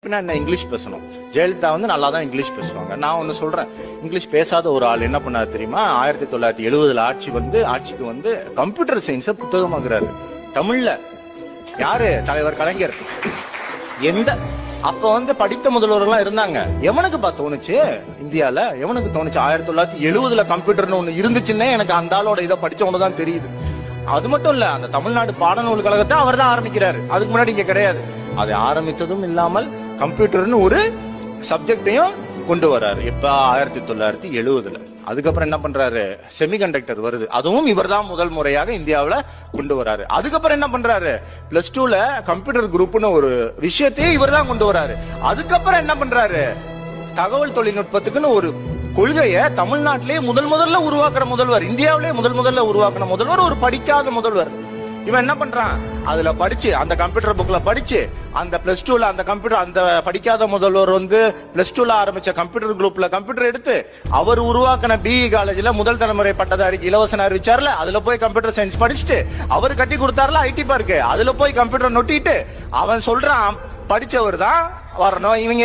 படிப்புனா என்ன, இங்கிலீஷ் பேசணும். ஜெயலலிதா வந்து நல்லா தான் இங்கிலீஷ் பேசுவாங்க. நான் ஒன்னு சொல்றேன், இங்கிலீஷ் பேசாத ஒரு ஆள் என்ன பண்ணாரு தெரியுமா? 1970 ஆட்சிக்கு வந்து கம்ப்யூட்டர் சயின்ஸ புத்தகமாக்குறாரு தமிழ்ல. யாரு? தலைவர் கலைஞர். எந்த அப்ப வந்து படித்த முதல்வர்கள்லாம் இருந்தாங்க. எவனுக்கு தோணுச்சு இந்தியால? எவனுக்கு தோணுச்சு 1970 கம்ப்யூட்டர்னு ஒண்ணு இருந்துச்சுன்னே எனக்கு அந்த ஆளோட இதை படிச்சவனு தான் தெரியுது. அது மட்டும் இல்ல, அந்த தமிழ்நாடு பாடநூல் கழகத்தை அவர் தான் ஆரம்பிக்கிறாரு. அதுக்கு முன்னாடி இங்க கிடையாது. அதை ஆரம்பித்ததும் இல்லாமல் கம்ப்யூட்டர்னு ஒரு சப்ஜெக்டையும் கொண்டு வர்றாரு. எப்ப? 1970. அதுக்கப்புறம் என்ன பண்றாரு? செமிகண்டக்டர் வருது. அதுவும் இவர் தான் முதல் முறையாக இந்தியாவில கொண்டு வராரு. அதுக்கப்புறம் என்ன பண்றாரு? +2ல கம்ப்யூட்டர் குரூப்னு ஒரு விஷயத்தையே இவர் தான் கொண்டு வராரு. அதுக்கப்புறம் என்ன பண்றாரு? தகவல் தொழில்நுட்பத்துக்குன்னு ஒரு கொள்கையை தமிழ்நாட்டிலேயே முதல்ல உருவாக்குற முதல்வர், இந்தியாவிலேயே முதல்ல உருவாக்குற முதல்வர் ஒரு படிக்காத முதல்வர். இவன் என்ன பண்றான்? அதுல படிச்சு, அந்த கம்ப்யூட்டர் புக்ல படிச்சு, அந்த +2ல அந்த கம்ப்யூட்டர், அந்த படிக்காத முதல்வர் வந்து +2ல ஆரம்பிச்ச கம்ப்யூட்டர் குரூப்ல கம்ப்யூட்டர் எடுத்து அவர் உருவாக்கின பிஇ காலேஜ்ல முதல் தலைமுறை பட்டதாரிக்கு இலவசம் அறிவிச்சார்ல, அதுல போய் கம்ப்யூட்டர் சயின்ஸ் படிச்சுட்டு அவர் கட்டி கொடுத்தாருல ஐடி பார்க்கு, அதுல போய் கம்ப்யூட்டர் நொட்டிட்டு அவன் சொல்றான் படிச்சவர் தான் வரணும். இவங்க